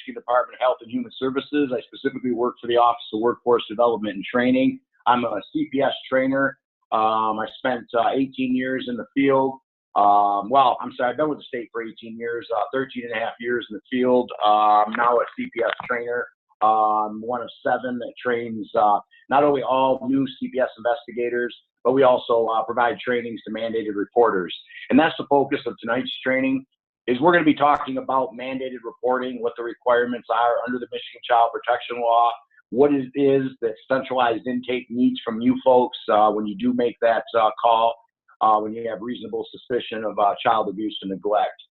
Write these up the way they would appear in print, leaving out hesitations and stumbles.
Michigan Department of Health and Human Services. I specifically work for the Office of Workforce Development and Training. I'm a CPS trainer. I spent 18 years in the field. Well, I'm sorry, I've been with the state for 18 years, 13 and a half years in the field. I'm now a CPS trainer, one of 7 that trains not only all new CPS investigators, but we also provide trainings to mandated reporters. And that's the focus of tonight's training, is we're going to be talking about mandated reporting, what the requirements are under the Michigan Child Protection Law, what it is that centralized intake needs from you folks when you do make that call, when you have reasonable suspicion of child abuse and neglect.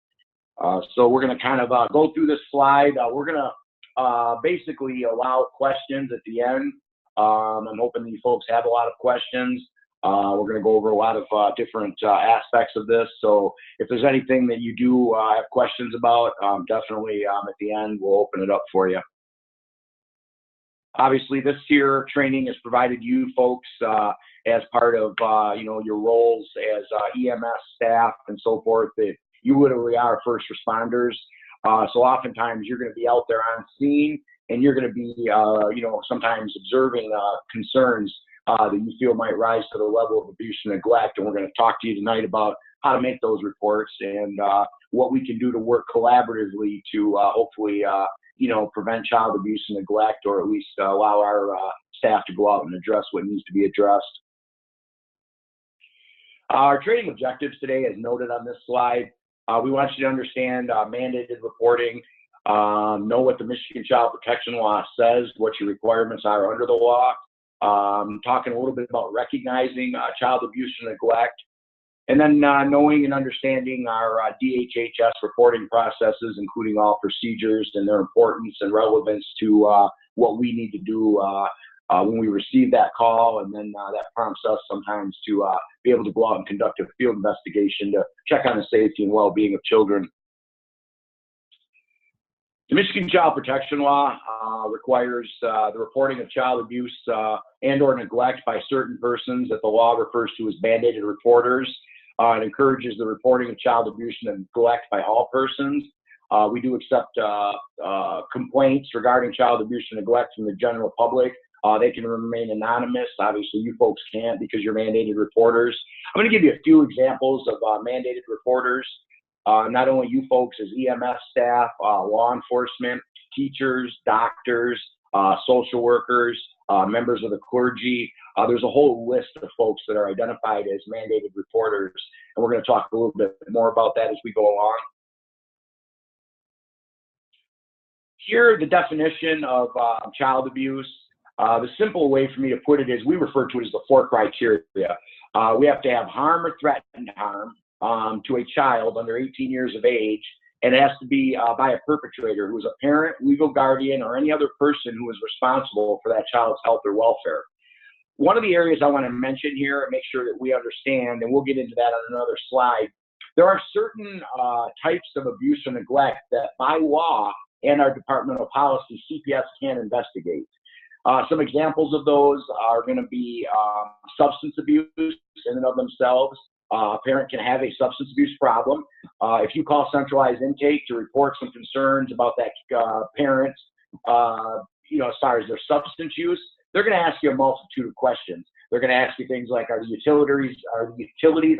So we're going to kind of go through this slide. We're going to basically allow questions at the end. I'm hoping you folks have a lot of questions. We're going to go over a lot of different aspects of this. So if there's anything that you do have questions about, definitely at the end, we'll open it up for you. Obviously, this here training is provided to you folks as part of you know, your roles as EMS staff and so forth, that you literally are first responders. So oftentimes you're going to be out there on scene, and you're going to be you know, sometimes observing concerns that you feel might rise to the level of abuse and neglect. And we're going to talk to you tonight about how to make those reports and what we can do to work collaboratively to hopefully you know, prevent child abuse and neglect, or at least allow our staff to go out and address what needs to be addressed. Our training objectives today, as noted on this slide, we want you to understand mandated reporting, know what the Michigan Child Protection Law says, what your requirements are under the law, talking a little bit about recognizing child abuse and neglect, and then knowing and understanding our DHHS reporting processes, including all procedures and their importance and relevance to what we need to do when we receive that call. And then that prompts us sometimes to be able to go out and conduct a field investigation to check on the safety and well-being of children. The Michigan Child Protection Law requires the reporting of child abuse and or neglect by certain persons that the law refers to as mandated reporters. It encourages the reporting of child abuse and neglect by all persons. We do accept complaints regarding child abuse and neglect from the general public. They can remain anonymous. Obviously, you folks can't because you're mandated reporters. I'm going to give you a few examples of mandated reporters. Not only you folks as EMS staff, law enforcement, teachers, doctors, social workers, members of the clergy. There's a whole list of folks that are identified as mandated reporters, and we're going to talk a little bit more about that as we go along. Here, the definition of child abuse. The simple way for me to put it is we refer to it as the 4 criteria. We have to have harm or threatened harm to a child under 18 years of age, and it has to be by a perpetrator who is a parent, legal guardian, or any other person who is responsible for that child's health or welfare. One of the areas I want to mention here and make sure that we understand, and we'll get into that on another slide, there are certain types of abuse or neglect that by law and our departmental policy, CPS can investigate. Some examples of those are going to be substance abuse in and of themselves. A parent can have a substance abuse problem. If you call centralized intake to report some concerns about that parent, you know, as far as their substance use, they're going to ask you a multitude of questions. They're going to ask you things like, are the utilities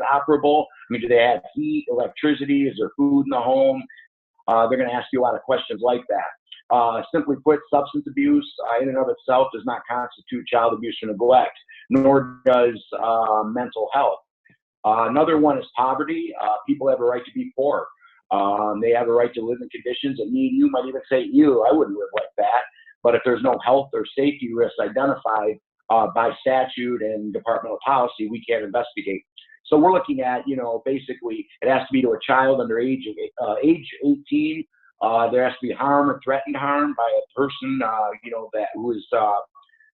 operable? I mean, do they have heat, electricity? Is there food in the home? They're going to ask you a lot of questions like that. Simply put, substance abuse in and of itself does not constitute child abuse or neglect, nor does mental health. Another one is poverty. People have a right to be poor. They have a right to live in conditions that me and you might even say, ew, I wouldn't live like that. But if there's no health or safety risks identified by statute and departmental policy, we can't investigate. So we're looking at, you know, basically it has to be to a child under age 18. There has to be harm or threatened harm by a person, you know, that who is,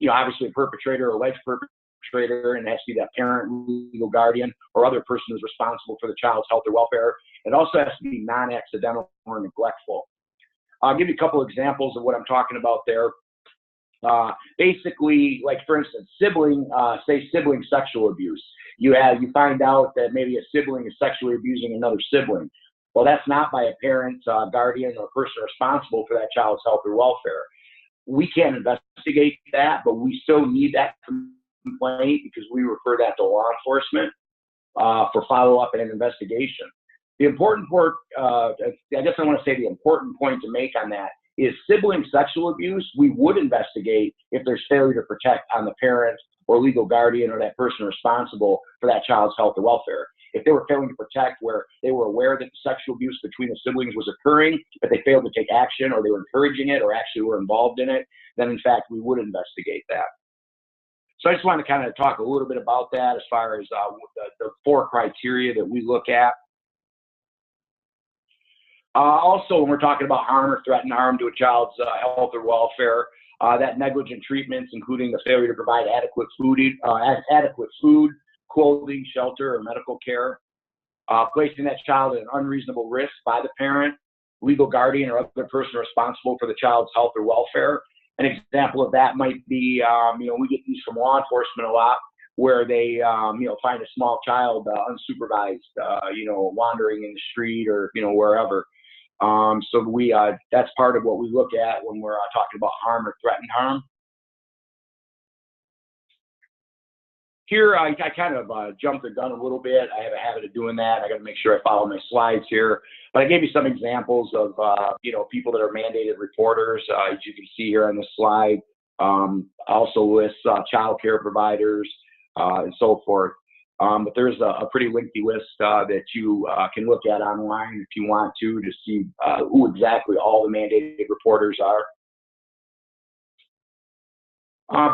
you know, obviously a perpetrator or alleged perpetrator, and it has to be that parent, legal guardian, or other person who's responsible for the child's health or welfare. It also has to be non-accidental or neglectful. I'll give you a couple examples of what I'm talking about there. Basically, like for instance, sibling sexual abuse. You find out that maybe a sibling is sexually abusing another sibling. Well, that's not by a parent, guardian, or person responsible for that child's health or welfare. We can't investigate that, but we still need that complaint because we refer that to law enforcement for follow-up and an investigation. The important part, I guess I want to say the important point to make on that is sibling sexual abuse. We would investigate if there's failure to protect on the parent or legal guardian or that person responsible for that child's health or welfare. If they were failing to protect where they were aware that sexual abuse between the siblings was occurring, but they failed to take action or they were encouraging it or actually were involved in it, then in fact we would investigate that. So I just want to kind of talk a little bit about that as far as the 4 criteria that we look at. Also, when we're talking about harm or threatened harm to a child's health or welfare, that negligent treatments, including the failure to provide adequate food, clothing, shelter, or medical care, placing that child at an unreasonable risk by the parent, legal guardian, or other person responsible for the child's health or welfare. An example of that might be, we get these from law enforcement a lot, where they, find a small child unsupervised, wandering in the street or, wherever. So that's part of what we look at when we're talking about harm or threatened harm. Here, I kind of jumped the gun a little bit. I have a habit of doing that. I got to make sure I follow my slides here. But I gave you some examples of, people that are mandated reporters, as you can see here on this slide. Also lists child care providers and so forth. But there's a pretty lengthy list that you can look at online if you want to see who exactly all the mandated reporters are.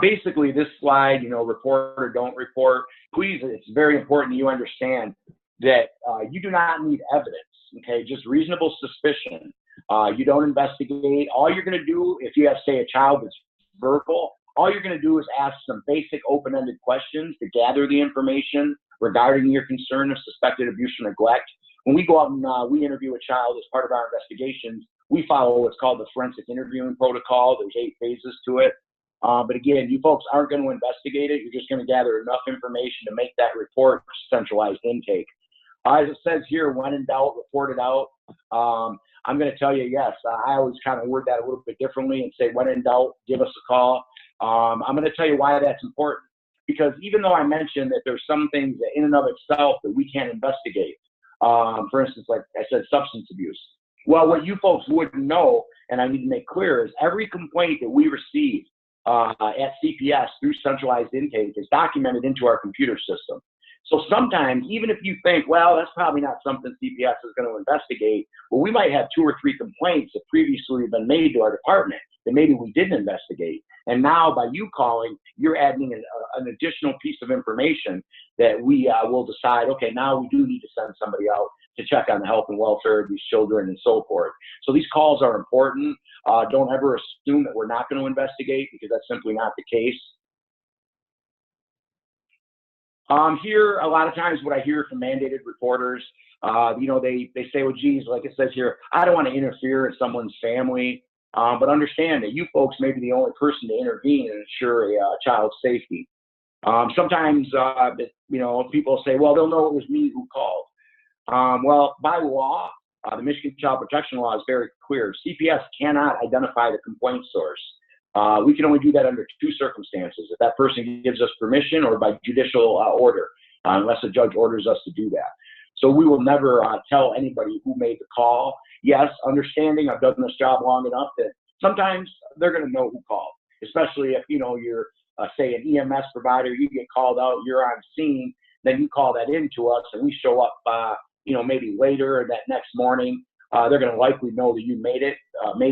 Basically, this slide, report or don't report, please, it's very important you understand that you do not need evidence, okay? Just reasonable suspicion. You don't investigate. All you're going to do, if you have, say, a child that's verbal, all you're going to do is ask some basic open-ended questions to gather the information regarding your concern of suspected abuse or neglect. When we go out and we interview a child as part of our investigations, we follow what's called the forensic interviewing protocol. There's 8 phases to it. But again, you folks aren't going to investigate it. You're just going to gather enough information to make that report centralized intake. As it says here, when in doubt, report it out. I'm going to tell you, yes, I always kind of word that a little bit differently and say, when in doubt, give us a call. I'm going to tell you why that's important. Because even though I mentioned that there's some things that in and of itself that we can't investigate, for instance, like I said, substance abuse. Well, what you folks wouldn't know, and I need to make clear, is every complaint that we receive at CPS through centralized intake is documented into our computer system. So sometimes, even if you think, well, that's probably not something CPS is going to investigate, well, we might have 2 or 3 complaints that previously have been made to our department that maybe we didn't investigate. And now by you calling, you're adding an additional piece of information that we will decide, okay, now we do need to send somebody out to check on the health and welfare of these children and so forth. So these calls are important. Don't ever assume that we're not going to investigate, because that's simply not the case. Here, a lot of times what I hear from mandated reporters, they say, well, geez, like it says here, I don't want to interfere in someone's family, but understand that you folks may be the only person to intervene and ensure a child's safety. Sometimes, people say, well, they'll know it was me who called. Well, by law, the Michigan Child Protection Law is very clear. CPS cannot identify the complaint source. We can only do that under 2 circumstances: if that person gives us permission, or by judicial order, unless a judge orders us to do that. So we will never tell anybody who made the call. Yes, understanding, I've done this job long enough that sometimes they're going to know who called, especially if, you're, say, an EMS provider, you get called out, you're on scene, then you call that in to us, and we show up, maybe later or that next morning. They're going to likely know that you made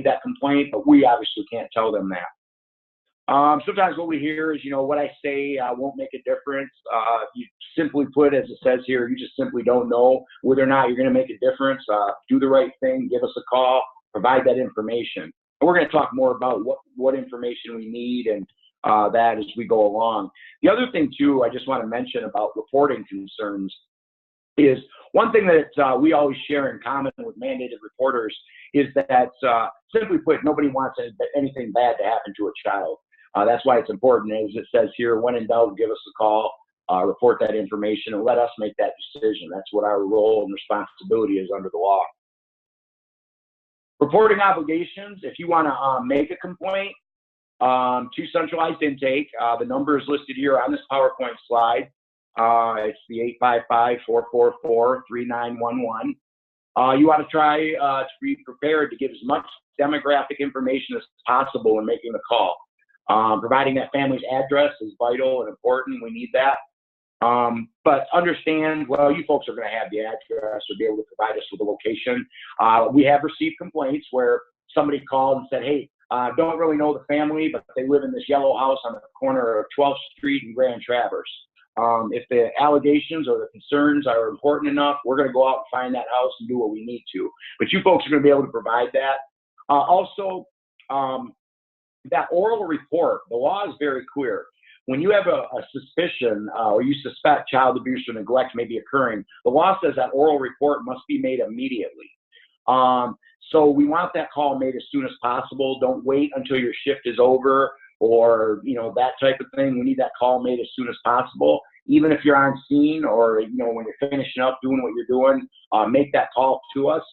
that complaint, but we obviously can't tell them that. Sometimes what we hear is, what I say won't make a difference. You simply put, as it says here, you just simply don't know whether or not you're going to make a difference. Do the right thing, give us a call, provide that information. And we're going to talk more about what information we need and that as we go along. The other thing, too, I just want to mention about reporting concerns is one thing that we always share in common with mandated reporters is that, simply put, nobody wants anything bad to happen to a child. That's why it's important, as it says here, when in doubt, give us a call, report that information, and let us make that decision. That's what our role and responsibility is under the law. Reporting obligations, if you want to make a complaint to centralized intake, the number is listed here on this PowerPoint slide. It's the 855-444-3911. You want to try to be prepared to give as much demographic information as possible when making the call. Providing that family's address is vital and important. We need that. But understand, well, you folks are going to have the address or be able to provide us with a location. We have received complaints where somebody called and said, hey, don't really know the family, but they live in this yellow house on the corner of 12th Street and Grand Traverse. If the allegations or the concerns are important enough, we're going to go out and find that house and do what we need to. But you folks are going to be able to provide that. Also, that oral report, the law is very clear. When you have a suspicion or you suspect child abuse or neglect may be occurring, the law says that oral report must be made immediately. So we want that call made as soon as possible. Don't wait until your shift is over or, you know, that type of thing. We need that call made as soon as possible. Even if you're on scene or, you know, when you're finishing up doing what you're doing, make that call to us.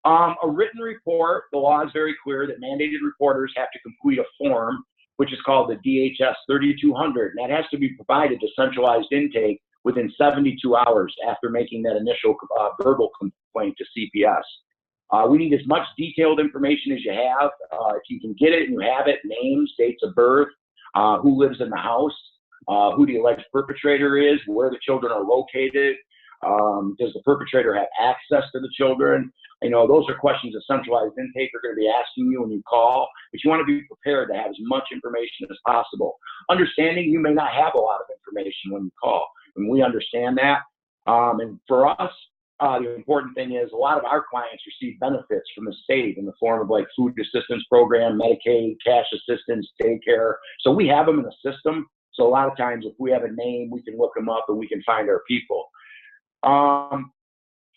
A written report, the law is very clear that mandated reporters have to complete a form, which is called the DHS 3200, and that has to be provided to centralized intake within 72 hours after making that initial verbal complaint to CPS. We need as much detailed information as you have. If you can get it and you have it, names, dates of birth, who lives in the house, who the alleged perpetrator is, where the children are located, does the perpetrator have access to the children? You know, those are questions that centralized intake are going to be asking you when you call, but you want to be prepared to have as much information as possible. Understanding you may not have a lot of information when you call, and we understand that. And for us, the important thing is a lot of our clients receive benefits from the state in the form of like food assistance program, Medicaid, cash assistance, daycare. So we have them in the system. So a lot of times if we have a name, we can look them up and we can find our people.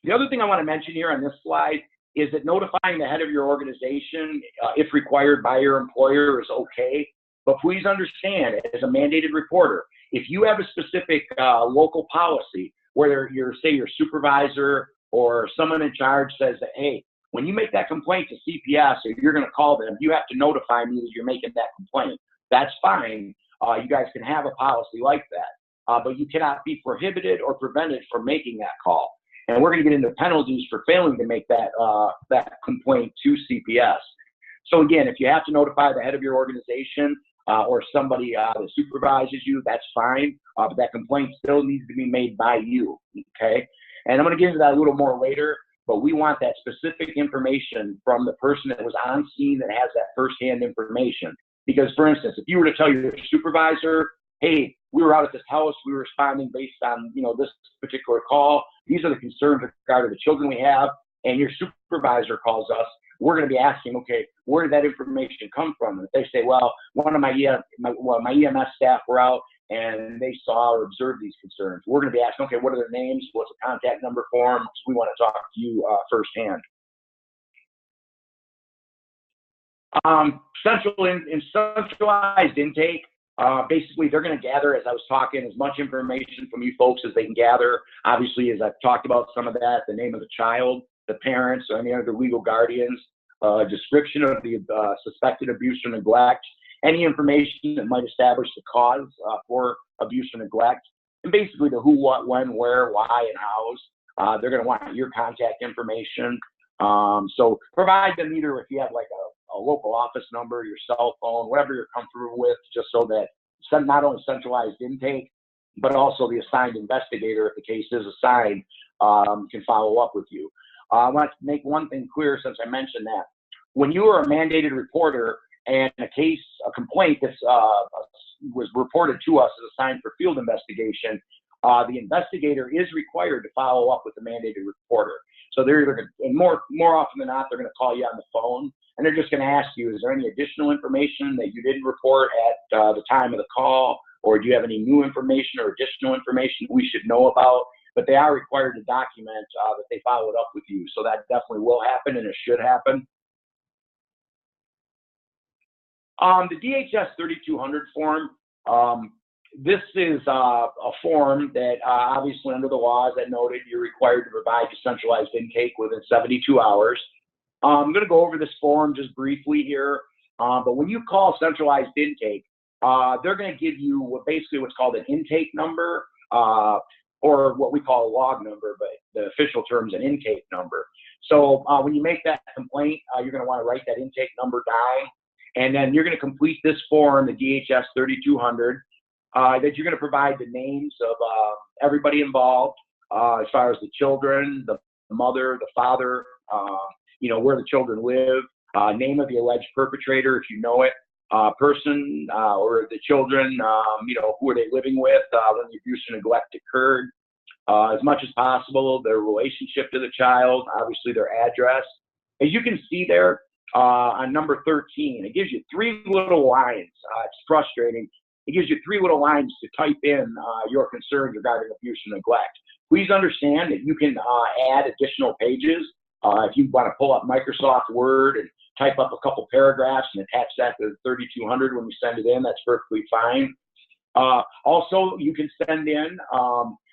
The other thing I want to mention here on this slide is that notifying the head of your organization, if required by your employer, is okay. But please understand, as a mandated reporter, if you have a specific local policy where say your supervisor or someone in charge says that, hey, when you make that complaint to CPS or you're going to call them, you have to notify me that you're making that complaint. That's fine. You guys can have a policy like that. But you cannot be prohibited or prevented from making that call. And we're going to get into penalties for failing to make that complaint to CPS. So again, if you have to notify the head of your organization or somebody that supervises you, that's fine. But that complaint still needs to be made by you, okay? And I'm going to get into that a little more later, but we want that specific information from the person that was on scene that has that firsthand information. Because, for instance, if you were to tell your supervisor, hey, we were out at this house, we were responding based on, you know, this particular call, these are the concerns regarding the children we have, and your supervisor calls us, we're going to be asking, okay, where did that information come from? And if they say, well, one of my EMS staff were out and they saw or observed these concerns, we're going to be asking, okay, what are their names? What's the contact number for them? Because we want to talk to you firsthand. Centralized intake, basically they're going to gather, as I was talking, as much information from you folks as they can gather. Obviously, as I've talked about some of that, the name of the child, the parents, or any other legal guardians, description of the suspected abuse or neglect, any information that might establish the cause for abuse or neglect, and basically the who, what, when, where, why, and hows. They're going to want your contact information. So provide them either if you have like a local office number, your cell phone, whatever you're comfortable with, just so that not only centralized intake, but also the assigned investigator, if the case is assigned, can follow up with you. I want to make one thing clear since I mentioned that. When you are a mandated reporter and a complaint that was reported to us as assigned for field investigation, the investigator is required to follow up with the mandated reporter. So they're either going to, and more often than not, they're going to call you on the phone, and they're just going to ask you, is there any additional information that you didn't report at the time of the call, or do you have any new information or additional information we should know about? But they are required to document that they followed up with you. So that definitely will happen, and it should happen. The DHS 3200 form, this is a form that obviously under the law, as I noted, you're required to provide to centralized intake within 72 hours. I'm going to go over this form just briefly here, but when you call centralized intake, they're going to give you basically what's called an intake number, or what we call a log number, but the official term is an intake number. So when you make that complaint, you're going to want to write that intake number down, and then you're going to complete this form, the DHS 3200, that you're going to provide the names of everybody involved, as far as the children, the mother, the father, you know, where the children live, name of the alleged perpetrator if you know it, person or the children, you know, who are they living with when the abuse or neglect occurred, as much as possible, their relationship to the child, obviously their address. As you can see there on number 13, it gives you 3 little lines. It's frustrating. It gives you 3 little lines to type in your concerns regarding abuse and neglect. Please understand that you can add additional pages. If you want to pull up Microsoft Word and type up a couple paragraphs and attach that to the 3200 when you send it in, that's perfectly fine. Also, you can send in,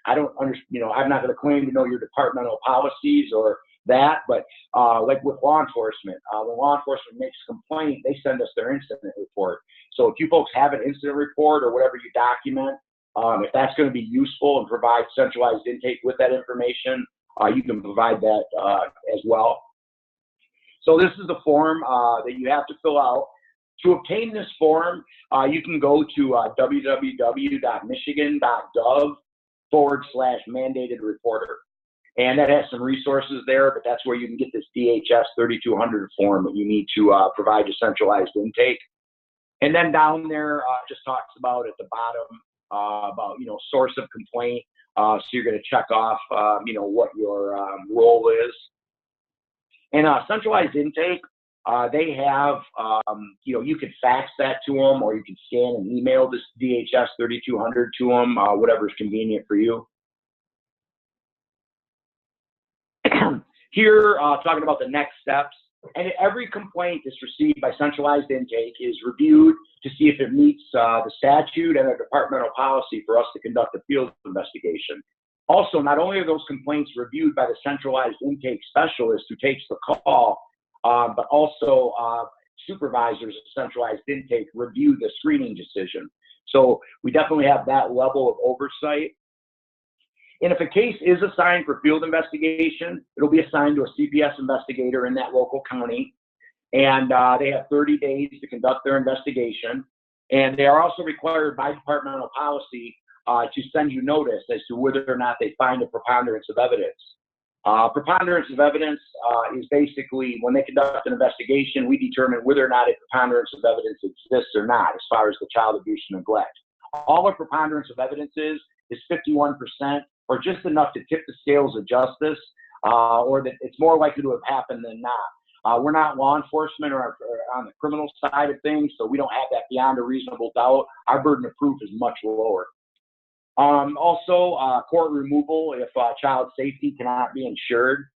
I don't understand, you know, I'm not going to claim to know your departmental policies or that, but like with law enforcement, when law enforcement makes a complaint, they send us their incident report. So if you folks have an incident report or whatever you document, if that's going to be useful and provide centralized intake with that information, you can provide that as well. So this is the form that you have to fill out. To obtain this form, you can go to www.michigan.gov/mandated reporter. And that has some resources there, but that's where you can get this DHS 3200 form that you need to provide your centralized intake. And then down there just talks about at the bottom about, you know, source of complaint. So you're going to check off, you know, what your role is. And centralized intake, they have, you know, you can fax that to them, or you can scan and email this DHS 3200 to them, whatever is convenient for you. Here, talking about the next steps, and every complaint that's received by centralized intake is reviewed to see if it meets the statute and a departmental policy for us to conduct a field investigation. Also, not only are those complaints reviewed by the centralized intake specialist who takes the call, but also supervisors of centralized intake review the screening decision. So we definitely have that level of oversight. And if a case is assigned for field investigation, it'll be assigned to a CPS investigator in that local county. And they have 30 days to conduct their investigation. And they are also required by departmental policy to send you notice as to whether or not they find a preponderance of evidence. Preponderance of evidence is basically when they conduct an investigation, we determine whether or not a preponderance of evidence exists or not as far as the child abuse and neglect. All a preponderance of evidence is 51%, or just enough to tip the scales of justice, or that it's more likely to have happened than not. We're not law enforcement or on the criminal side of things, so we don't have that beyond a reasonable doubt. Our burden of proof is much lower. Also, court removal if child safety cannot be ensured.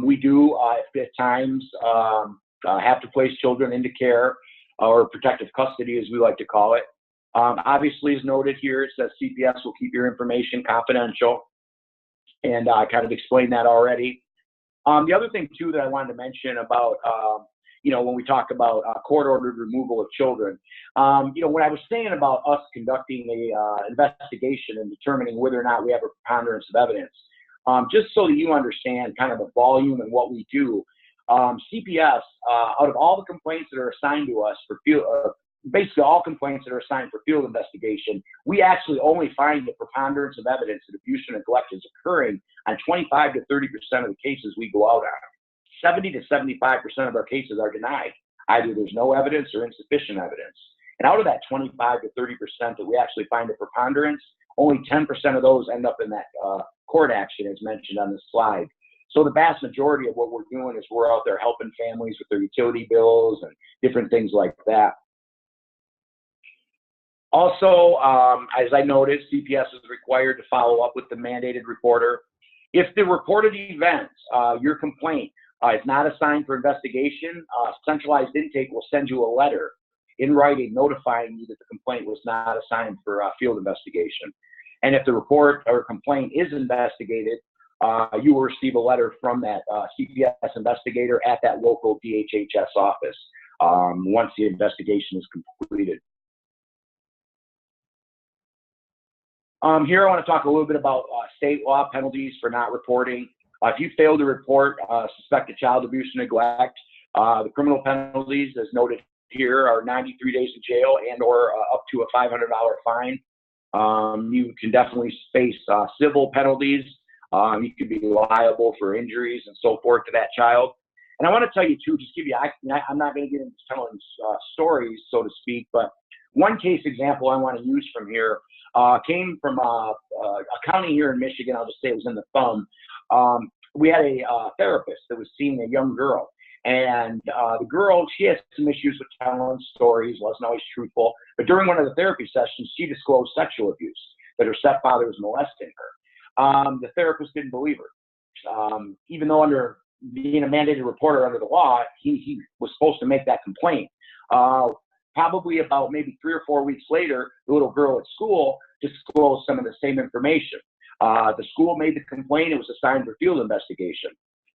We do, at times, have to place children into care or protective custody, as we like to call it. Obviously, as noted here, it says CPS will keep your information confidential, and I kind of explained that already. The other thing, too, that I wanted to mention about, you know, when we talk about court-ordered removal of children, you know, when I was saying about us conducting a investigation and determining whether or not we have a preponderance of evidence, just so that you understand kind of the volume and what we do, CPS, out of all the complaints that are assigned to us for field, basically all complaints that are assigned for field investigation, we actually only find the preponderance of evidence that abuse or neglect is occurring on 25 to 30% of the cases we go out on. 70 to 75% of our cases are denied. Either there's no evidence or insufficient evidence. And out of that 25 to 30% that we actually find a preponderance, only 10% of those end up in that court action as mentioned on this slide. So the vast majority of what we're doing is we're out there helping families with their utility bills and different things like that. Also, as I noted, CPS is required to follow up with the mandated reporter. If the reported event, your complaint, is not assigned for investigation, centralized intake will send you a letter in writing notifying you that the complaint was not assigned for field investigation. And if the report or complaint is investigated, you will receive a letter from that CPS investigator at that local DHHS office once the investigation is completed. Here I want to talk a little bit about state law penalties for not reporting. If you fail to report suspected child abuse and neglect, the criminal penalties, as noted here, are 93 days in jail and or up to a $500 fine. You can definitely face civil penalties. You could be liable for injuries and so forth to that child. And I want to tell you too, just give you, I'm not going to get into telling stories, so to speak, but one case example I want to use from here came from a county here in Michigan. I'll just say it was in the thumb. We had a therapist that was seeing a young girl. And the girl, she had some issues with telling stories, wasn't always truthful. But during one of the therapy sessions, she disclosed sexual abuse, that her stepfather was molesting her. The therapist didn't believe her. Even though under being a mandated reporter under the law, he was supposed to make that complaint. Probably about maybe 3 or 4 weeks later, the little girl at school disclosed some of the same information. The school made the complaint. It was assigned for field investigation.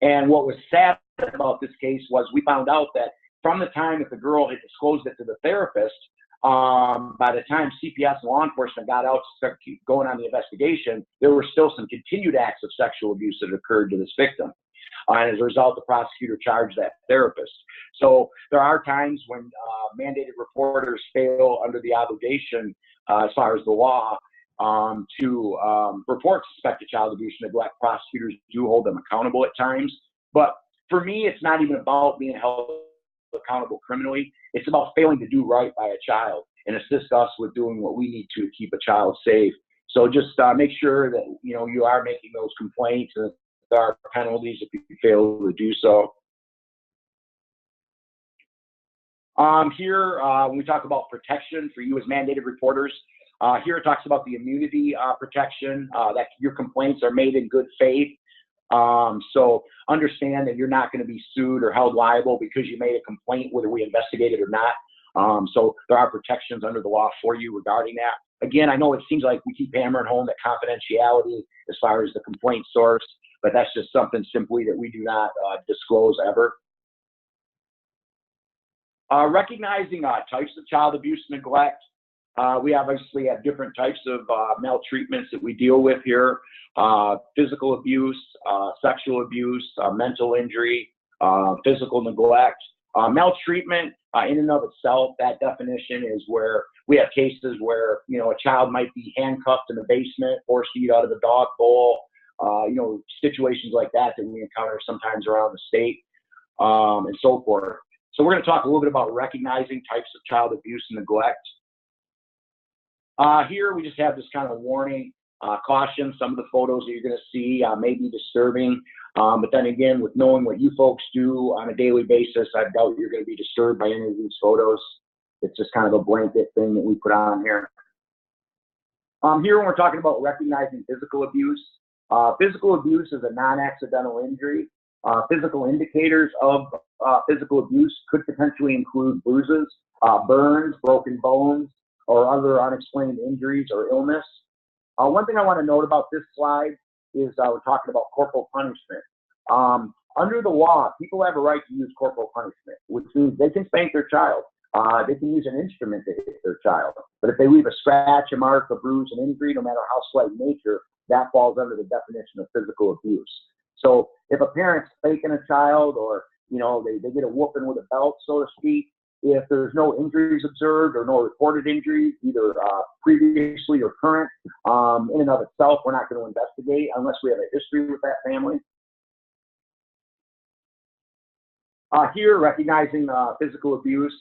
And what was sad about this case was we found out that from the time that the girl had disclosed it to the therapist, by the time CPS and law enforcement got out to start going on the investigation, there were still some continued acts of sexual abuse that occurred to this victim. And as a result, the prosecutor charged that therapist. So there are times when mandated reporters fail under the obligation, as far as the law, to report suspected child abuse and neglect. Prosecutors do hold them accountable at times. But for me, it's not even about being held accountable criminally. It's about failing to do right by a child and assist us with doing what we need to keep a child safe. So just make sure that you are making those complaints, and there are penalties if you fail to do so. Here, when we talk about protection for you as mandated reporters, here it talks about the immunity protection, that your complaints are made in good faith. So understand that you're not going to be sued or held liable because you made a complaint, whether we investigated or not. So there are protections under the law for you regarding that. Again, I know it seems like we keep hammering home that confidentiality as far as the complaint source, but that's just something simply that we do not disclose ever. Recognizing types of child abuse and neglect. We obviously have different types of maltreatments that we deal with here. Physical abuse, sexual abuse, mental injury, physical neglect. Maltreatment in and of itself, that definition is where we have cases where, a child might be handcuffed in the basement, forced to eat out of a dog bowl, situations like that that we encounter sometimes around the state, and so forth. So we're going to talk a little bit about recognizing types of child abuse and neglect. Here we just have this kind of warning, caution. Some of the photos that you're going to see may be disturbing, but then again, with knowing what you folks do on a daily basis, I doubt you're going to be disturbed by any of these photos. It's just kind of a blanket thing that we put on here. Here when we're talking about recognizing physical abuse is a non-accidental injury. Physical indicators of physical abuse could potentially include bruises, burns, broken bones, or other unexplained injuries or illness. One thing I want to note about this slide is we're talking about corporal punishment. Under the law, people have a right to use corporal punishment, which means they can spank their child. They can use an instrument to hit their child. But if they leave a scratch, a mark, a bruise, an injury, no matter how slight in nature, that falls under the definition of physical abuse. So if a parent's spanking a child, or they get a whooping with a belt, so to speak, if there's no injuries observed or no reported injuries, either previously or current, in and of itself, we're not going to investigate unless we have a history with that family. Here, recognizing physical abuse,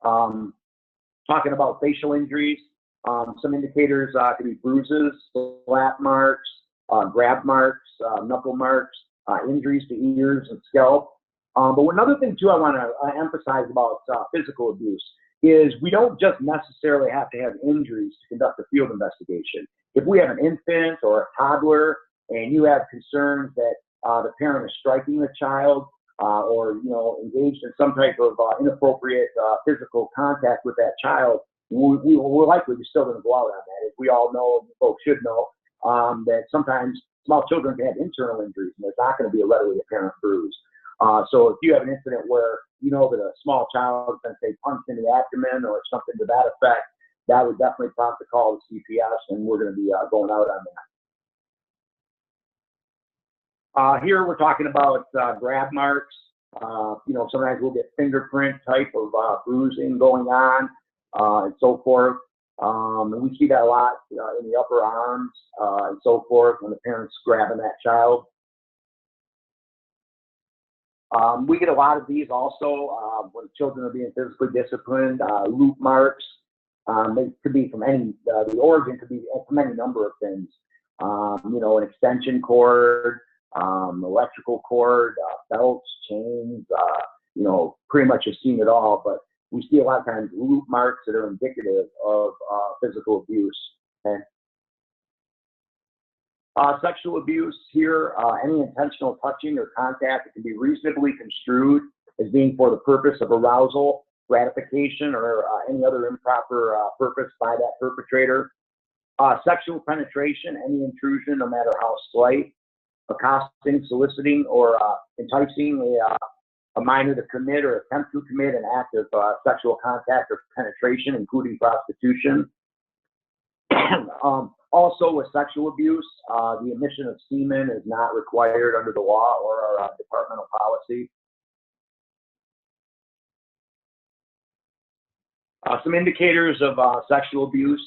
talking about facial injuries, some indicators could be bruises, slap marks, grab marks, knuckle marks, injuries to ears and scalp. But another thing too I want to emphasize about physical abuse is we don't just necessarily have to have injuries to conduct a field investigation. If we have an infant or a toddler and you have concerns that the parent is striking the child or engaged in some type of inappropriate physical contact with that child, we're likely still going to go out on that. As we all know, folks should know, that sometimes small children can have internal injuries, and there's not going to be a readily apparent bruise. So if you have an incident where you know that a small child has been, say, punched in the abdomen or something to that effect, that would definitely prompt the call to CPS, and we're going to be going out on that. Here we're talking about grab marks. You know, sometimes we'll get fingerprint type of bruising going on and so forth. And we see that a lot in the upper arms and so forth when the parents grabbing that child. We get a lot of these also when children are being physically disciplined. Loop marks. They could be from any, the origin could be from any number of things. You know, an extension cord, electrical cord, belts, chains, you know, pretty much have seen it all. But we see a lot of times loop marks that are indicative of physical abuse. Okay? Sexual abuse here, any intentional touching or contact that can be reasonably construed as being for the purpose of arousal, gratification, or any other improper purpose by that perpetrator. Sexual penetration, any intrusion, no matter how slight, accosting, soliciting, or enticing a minor to commit or attempt to commit an act of sexual contact or penetration, including prostitution. Also, with sexual abuse, the emission of semen is not required under the law or our departmental policy. Some indicators of sexual abuse.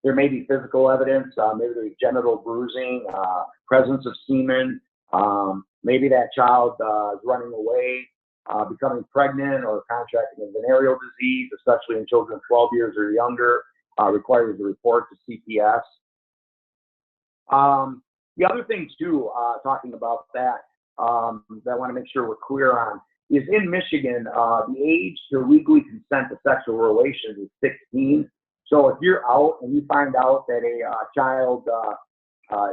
There may be physical evidence, maybe there's genital bruising, presence of semen, maybe that child is running away, becoming pregnant, or contracting a venereal disease, especially in children 12 years or younger, requires a report to CPS. The other thing too, talking about that, that I want to make sure we're clear on, is in Michigan, the age to legally consent to sexual relations is 16. So if you're out and you find out that a child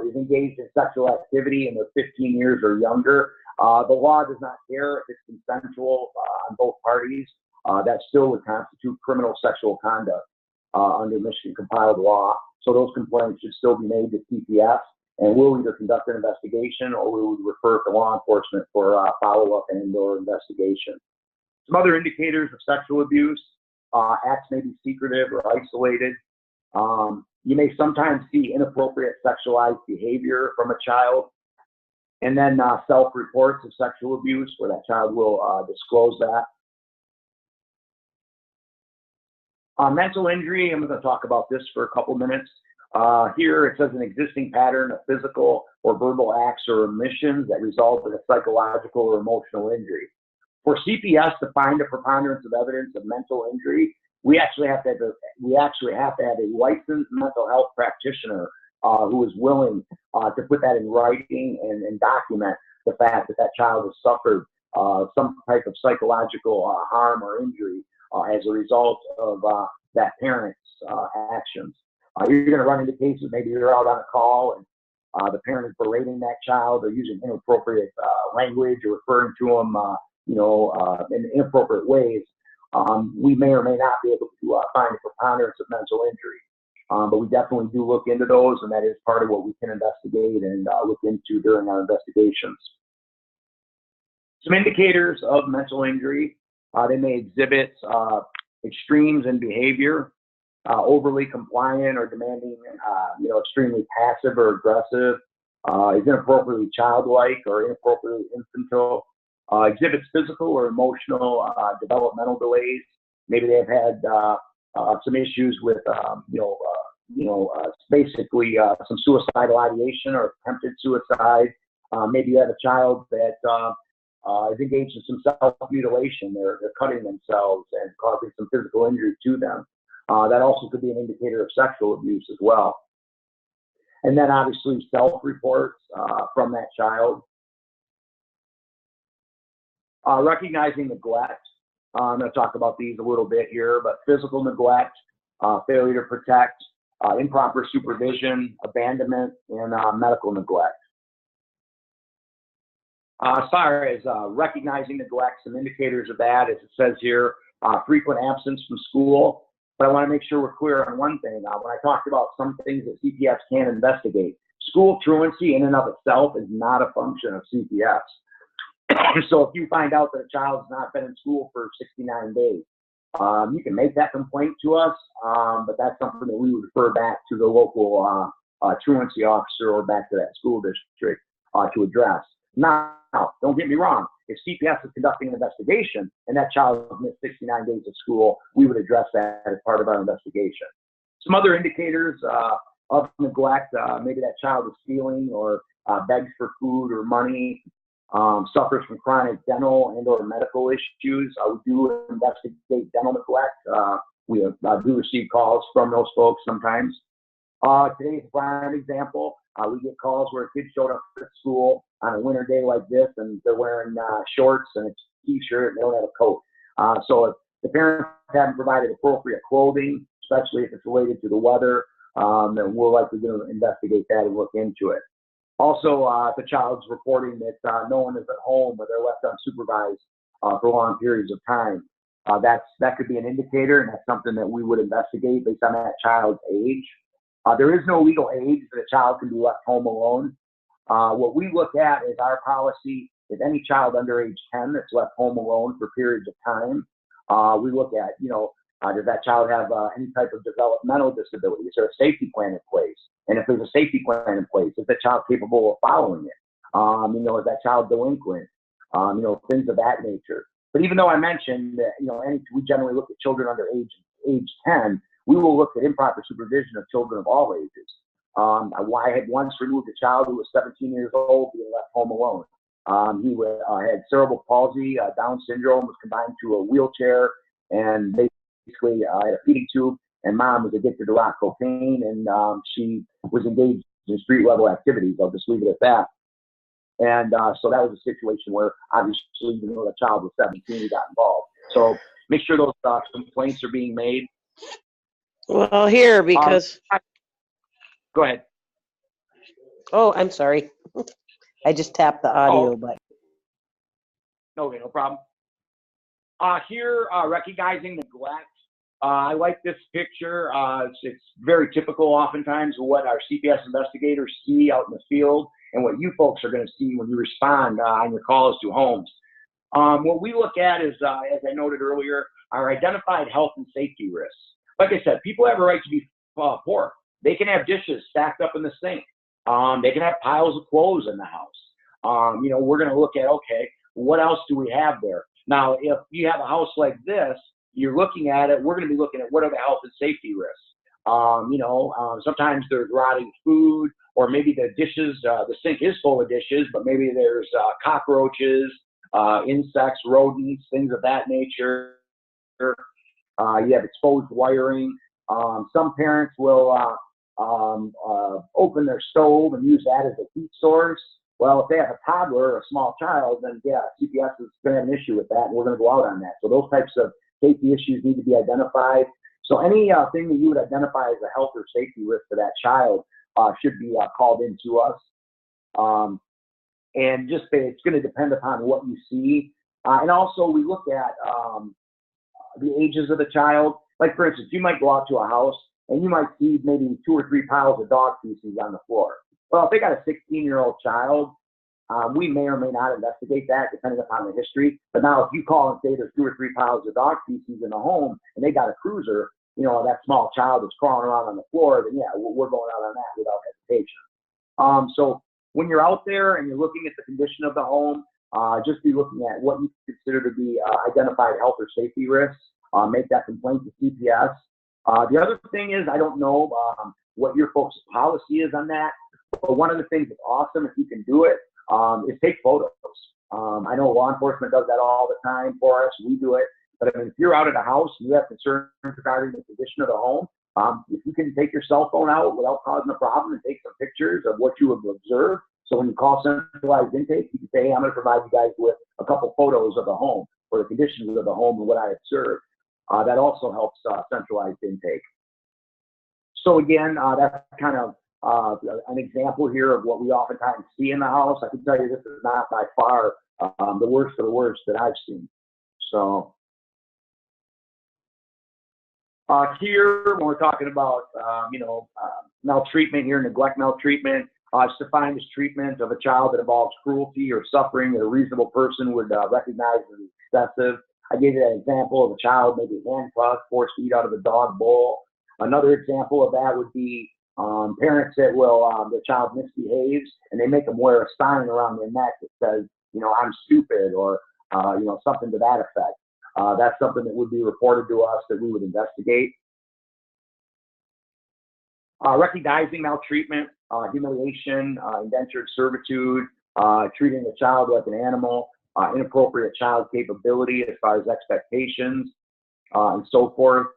is engaged in sexual activity and they're 15 years or younger, the law does not care if it's consensual on both parties. That still would constitute criminal sexual conduct under Michigan compiled law. So those complaints should still be made to CPS, and we'll either conduct an investigation or we would refer to law enforcement for follow-up and/or investigation. Some other indicators of sexual abuse. Acts may be secretive or isolated. You may sometimes see inappropriate sexualized behavior from a child. And then self-reports of sexual abuse where that child will disclose that. Mental injury, I'm going to talk about this for a couple minutes. Here it says an existing pattern of physical or verbal acts or omissions that result in a psychological or emotional injury. For CPS to find a preponderance of evidence of mental injury, we actually have to have a licensed mental health practitioner who is willing to put that in writing and document the fact that that child has suffered some type of psychological harm or injury as a result of that parent's actions. You're going to run into cases, maybe you're out on a call and the parent is berating that child or using inappropriate language or referring to them in inappropriate ways. We may or may not be able to find a preponderance of mental injury. But we definitely do look into those, and that is part of what we can investigate and look into during our investigations. Some indicators of mental injury. They may exhibit extremes in behavior, overly compliant or demanding, extremely passive or aggressive, is inappropriately childlike or inappropriately infantile, exhibits physical or emotional developmental delays. Maybe they've had some issues with, basically some suicidal ideation or attempted suicide. Maybe you have a child that is engaged in some self-mutilation. They're cutting themselves and causing some physical injury to them. That also could be an indicator of sexual abuse as well. And then obviously self-reports from that child. Recognizing neglect. I'm going to talk about these a little bit here, but physical neglect, failure to protect, improper supervision, abandonment, and medical neglect. As far as recognizing neglect, some indicators of that, as it says here, frequent absence from school. But I want to make sure we're clear on one thing. When I talked about some things that CPS can investigate, School truancy in and of itself is not a function of CPS. So if you find out that a child's not been in school for 69 days, you can make that complaint to us, but that's something that we would refer back to the local truancy officer or back to that school district to address. Now, don't get me wrong. If CPS is conducting an investigation and that child has missed 69 days of school, we would address that as part of our investigation. Some other indicators of neglect, maybe that child is stealing or begs for food or money, suffers from chronic dental and or medical issues. We do investigate dental neglect. We do receive calls from those folks sometimes. Today's a prime example. We get calls where a kid showed up at school on a winter day like this and they're wearing shorts and a t-shirt and they don't have a coat. So if the parents haven't provided appropriate clothing, especially if it's related to the weather, then we're likely going to investigate that and look into it. Also, if the child's reporting that no one is at home or they're left unsupervised for long periods of time, that could be an indicator, and that's something that we would investigate based on that child's age. There is no legal age that a child can be left home alone. What we look at is our policy. If any child under age 10 that's left home alone for periods of time, we look at, does that child have any type of developmental disability? Is there a safety plan in place? And if there's a safety plan in place, is the child capable of following it? Is that child delinquent? Things of that nature. But even though I mentioned that, we generally look at children under age 10, we will look at improper supervision of children of all ages. I had once removed a child who was 17 years old being left home alone. He had cerebral palsy, Down syndrome, was confined to a wheelchair, and basically had a feeding tube, and mom was addicted to rock cocaine, and she was engaged in street level activities. I'll just leave it at that. And so that was a situation where obviously, even though the child was 17, he got involved. So make sure those complaints are being made. Well, here, because... Go ahead. Oh, I'm sorry. I just tapped the audio button. Okay, no problem. Here, recognizing neglect. I like this picture. It's very typical oftentimes of what our CPS investigators see out in the field and what you folks are going to see when you respond on your calls to homes. What we look at is, as I noted earlier, our identified health and safety risks. Like I said, people have a right to be poor. They can have dishes stacked up in the sink. They can have piles of clothes in the house. We're going to look at, okay, what else do we have there? Now, if you have a house like this, you're looking at it, we're going to be looking at what are the health and safety risks. Sometimes there's rotting food, or maybe the dishes, the sink is full of dishes, but maybe there's cockroaches, insects, rodents, things of that nature. You have exposed wiring. Some parents will open their stove and use that as a heat source. Well, if they have a toddler or a small child, then yeah, CPS is going to have an issue with that, and we're going to go out on that. So those types of safety issues need to be identified. So any thing that you would identify as a health or safety risk to that child should be called in to us. And just it's going to depend upon what you see. And also we look at the ages of the child. Like for instance, you might go out to a house and you might see maybe 2 or 3 piles of dog feces on the floor. Well, if they got a 16-year-old child, we may or may not investigate that depending upon the history. But now if you call and say there's 2 or 3 piles of dog feces in the home and they got a cruiser, that small child is crawling around on the floor, then yeah, we're going out on that without hesitation. So when you're out there and you're looking at the condition of the home, just be looking at what you consider to be identified health or safety risks. Make that complaint to CPS. The other thing is, I don't know what your folks' policy is on that, but one of the things that's awesome if you can do it is take photos. I know law enforcement does that all the time for us. We do it. But I mean, if you're out at a house and you have concerns regarding the condition of the home, if you can take your cell phone out without causing a problem and take some pictures of what you have observed, so when you call centralized intake, you can say, hey, I'm going to provide you guys with a couple photos of the home or the conditions of the home and what I observed. That also helps centralized intake. So again, that's kind of an example here of what we oftentimes see in the house. I can tell you this is not by far the worst of the worst that I've seen. So here, when we're talking about, maltreatment here, neglect maltreatment, It's defined as treatment of a child that involves cruelty or suffering that a reasonable person would recognize as excessive. I gave you that example of a child maybe handcuffed, forced to eat out of a dog bowl. Another example of that would be parents that will, their child misbehaves and they make them wear a sign around their neck that says, I'm stupid, or, something to that effect. That's something that would be reported to us that we would investigate. Recognizing maltreatment, humiliation, indentured servitude, treating the child like an animal, inappropriate child capability as far as expectations, and so forth.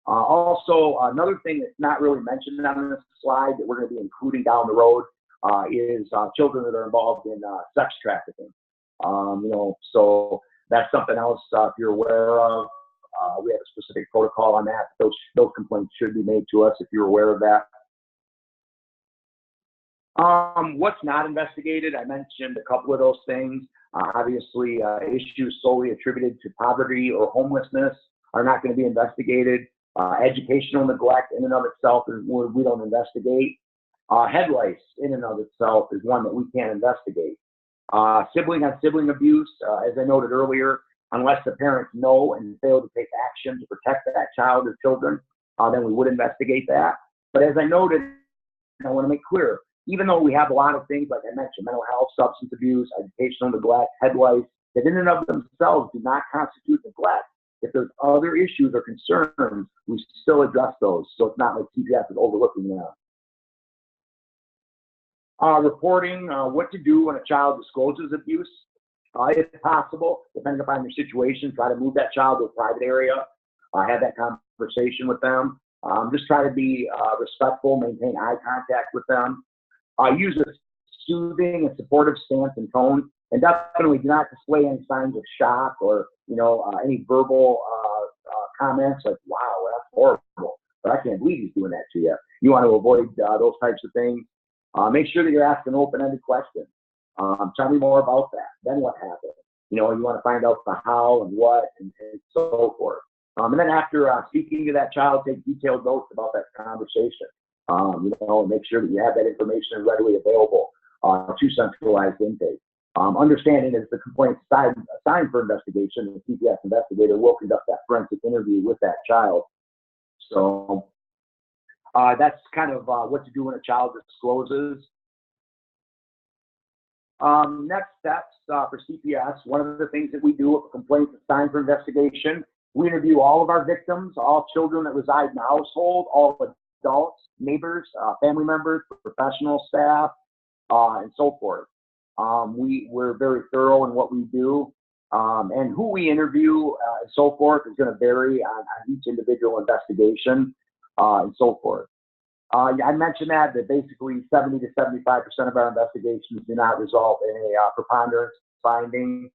Also, another thing that's not really mentioned on this slide that we're going to be including down the road is children that are involved in sex trafficking. So that's something else if you're aware of. We have a specific protocol on that. Those complaints should be made to us if you're aware of that. What's not investigated? I mentioned a couple of those things. Obviously, issues solely attributed to poverty or homelessness are not going to be investigated. Educational neglect in and of itself is one we don't investigate. Head lice in and of itself is one that we can't investigate. Sibling on sibling abuse, as I noted earlier, unless the parents know and fail to take action to protect that child or children, then we would investigate that. But as I noted, I want to make clear, even though we have a lot of things, like I mentioned, mental health, substance abuse, educational neglect, head lice, that in and of themselves do not constitute neglect. If there's other issues or concerns, we still address those. So it's not like CPS is overlooking them. Reporting what to do when a child discloses abuse. If possible, depending upon your situation, try to move that child to a private area, have that conversation with them. Just try to be respectful, maintain eye contact with them. Use a soothing and supportive stance and tone, and definitely do not display any signs of shock or any verbal comments like, wow, that's horrible, but I can't believe he's doing that to you. You want to avoid those types of things. Make sure that you're asking open-ended questions. Tell me more about that. Then what happened? You want to find out the how and what and so forth. And then after speaking to that child, take detailed notes about that conversation. And make sure that you have that information readily available to centralized intake. Understanding as the complaint assigned for investigation, the CPS investigator will conduct that forensic interview with that child. So that's kind of what to do when a child discloses. Next steps for CPS, one of the things that we do if a complaint is assigned for investigation, we interview all of our victims, all children that reside in the household, all adults, neighbors, family members, professional staff, and so forth. We're very thorough in what we do, and who we interview and so forth is going to vary on each individual investigation and so forth. I mentioned that basically 70 to 75% of our investigations do not result in a preponderance finding.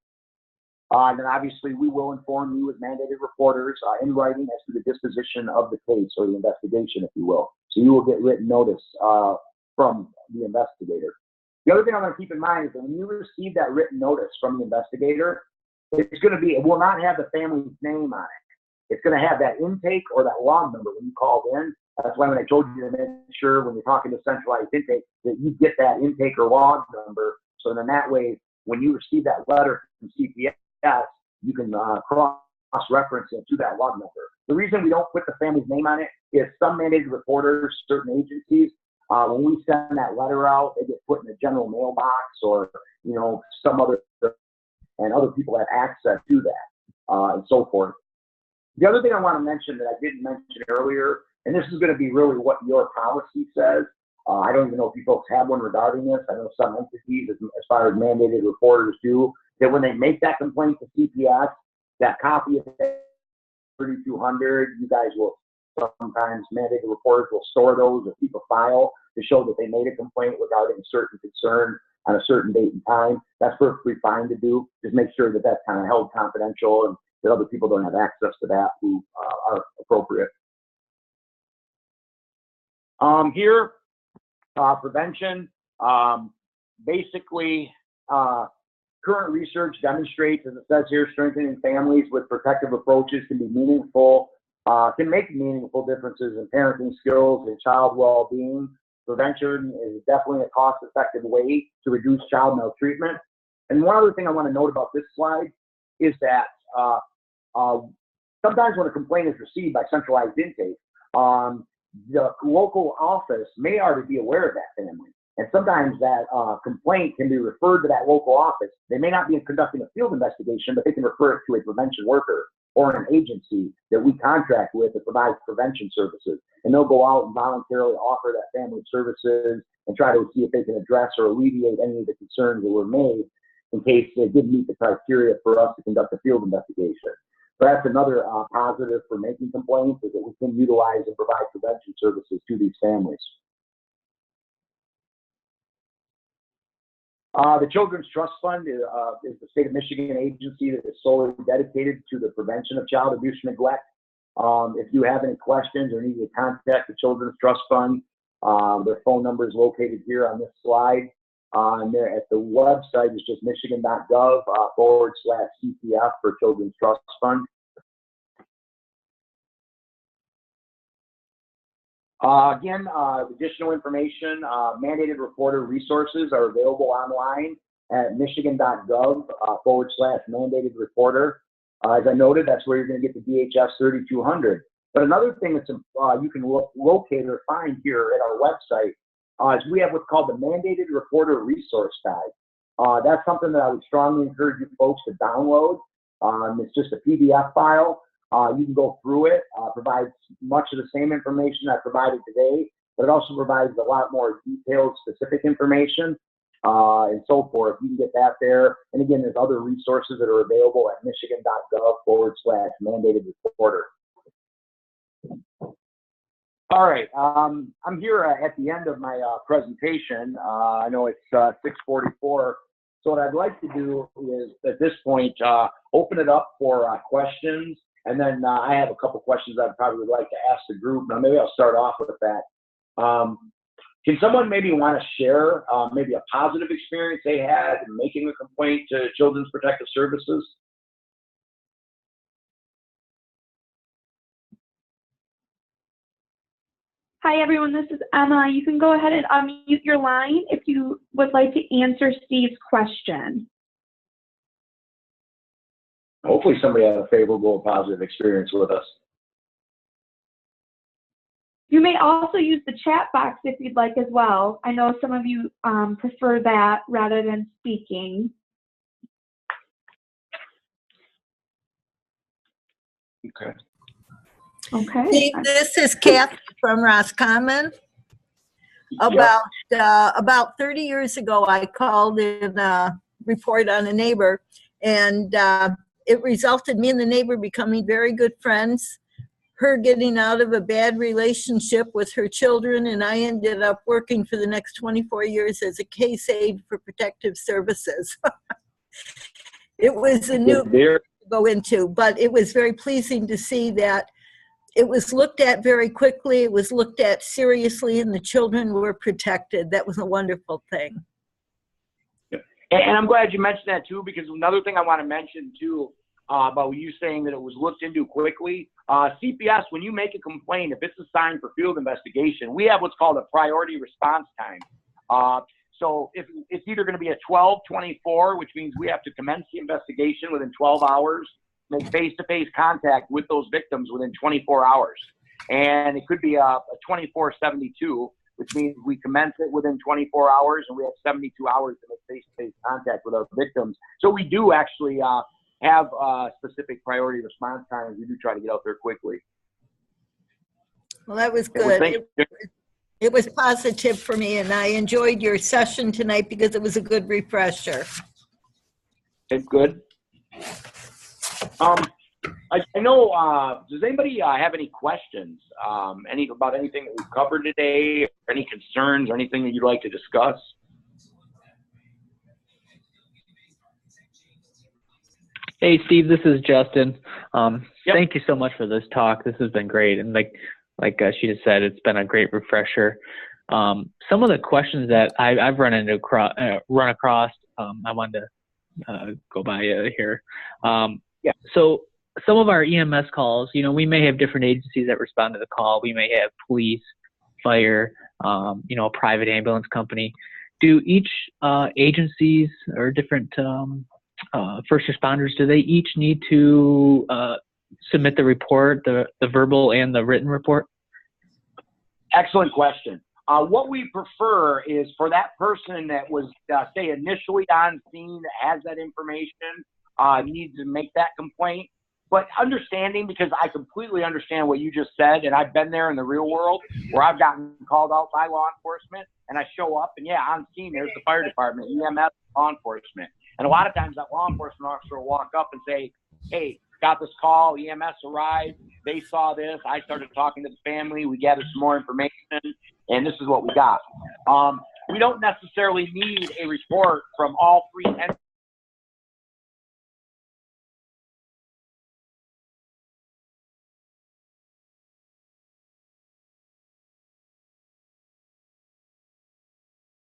And then obviously we will inform you as mandated reporters in writing as to the disposition of the case or the investigation, if you will. So you will get written notice from the investigator. The other thing I'm going to keep in mind is that when you receive that written notice from the investigator, it will not have the family's name on it. It's going to have that intake or that log number when you called in. That's why when I told you to make sure when you're talking to centralized intake that you get that intake or log number. So then that way, when you receive that letter from CPS, you can cross-reference it to that log number. The reason we don't put the family's name on it is some mandated reporters, certain agencies, when we send that letter out, they get put in the general mailbox or, some other, and other people have access to that and so forth. The other thing I want to mention that I didn't mention earlier, and this is going to be really what your policy says. I don't even know if you folks have one regarding this. I know some entities, as far as mandated reporters do, that when they make that complaint to CPS, that copy of 3200, you guys will sometimes, mandated reporters will store those or keep a file to show that they made a complaint regarding a certain concern on a certain date and time. That's perfectly fine to do. Just make sure that that's kind of held confidential and that other people don't have access to that who are appropriate. Here, prevention, basically, current research demonstrates, as it says here, strengthening families with protective approaches can be meaningful, can make meaningful differences in parenting skills and child well-being. prevention is definitely a cost-effective way to reduce child maltreatment. And one other thing I want to note about this slide is that sometimes when a complaint is received by centralized intake, the local office may already be aware of that family. And sometimes that complaint can be referred to that local office. They may not be conducting a field investigation, but they can refer it to a prevention worker or an agency that we contract with that provides prevention services. And they'll go out and voluntarily offer that family services and try to see if they can address or alleviate any of the concerns that were made in case they didn't meet the criteria for us to conduct a field investigation. So that's another positive for making complaints, is that we can utilize and provide prevention services to these families. The Children's Trust Fund is the state of Michigan agency that is solely dedicated to the prevention of child abuse and neglect. If you have any questions or need to contact the Children's Trust Fund, their phone number is located here on this slide. And there at the website is just michigan.gov/CTF for Children's Trust Fund. Again, additional information, mandated reporter resources are available online at michigan.gov/mandated reporter. As I noted, that's where you're going to get the DHS 3200. But another thing that's you can locate or find here at our website is we have what's called the Mandated Reporter Resource Guide. That's something that I would strongly encourage you folks to download. It's just a PDF file. You can go through it, provides much of the same information I provided today, but it also provides a lot more detailed, specific information and so forth. You can get that there. And again, there's other resources that are available at michigan.gov/mandated reporter. All right, I'm here at the end of my presentation. I know it's 6:44. So what I'd like to do is, at this point, open it up for questions. And then I have a couple questions I'd probably would like to ask the group. Now, maybe I'll start off with that. Can someone maybe want to share maybe a positive experience they had in making a complaint to Children's Protective Services? Hi, everyone. This is Emma. You can go ahead and unmute your line if you would like to answer Steve's question. Hopefully somebody had a favorable, positive experience with us. You may also use the chat box if you'd like as well. I know some of you prefer that rather than speaking. Okay. Okay. Steve, this is Kathy from Roscommon. About 30 years ago, I called in a report on a neighbor, and it resulted me and the neighbor becoming very good friends, her getting out of a bad relationship with her children, and I ended up working for the next 24 years as a case aide for protective services. It was a new to go into, but it was very pleasing to see that it was looked at very quickly, it was looked at seriously, and the children were protected. That was a wonderful thing. And I'm glad you mentioned that too, because another thing I want to mention too about you saying that it was looked into quickly. CPS, when you make a complaint, if it's assigned for field investigation, we have what's called a priority response time. So if it's either going to be a 12/24, which means we have to commence the investigation within 12 hours, make face-to-face contact with those victims within 24 hours. And it could be a 24/72, which means we commence it within 24 hours and we have 72 hours to make face-to-face contact with our victims. So we do actually have specific priority response times. We do try to get out there quickly. Well, that was good. It was positive for me, and I enjoyed your session tonight because it was a good refresher. It's good. I know, does anybody have any questions about anything that we've covered today, or any concerns or anything that you'd like to discuss? Hey, Steve, this is Justin. Yep. Thank you so much for this talk. This has been great. And like she just said, it's been a great refresher. Some of the questions that I've run across, I wanted to go by here. Yeah. So some of our EMS calls, we may have different agencies that respond to the call. We may have police, fire, you know, a private ambulance company. Do each agencies or different first responders, do they each need to submit the report, the verbal and the written report? Excellent question. What we prefer is for that person that was, say, initially on scene, that has that information, needs to make that complaint. But understanding, because I completely understand what you just said, and I've been there in the real world where I've gotten called out by law enforcement, and I show up, and yeah, on scene, there's the fire department, EMS, law enforcement. And a lot of times that law enforcement officer will walk up and say, hey, got this call, EMS arrived, they saw this, I started talking to the family, we gathered some more information, and this is what we got. We don't necessarily need a report from all three entities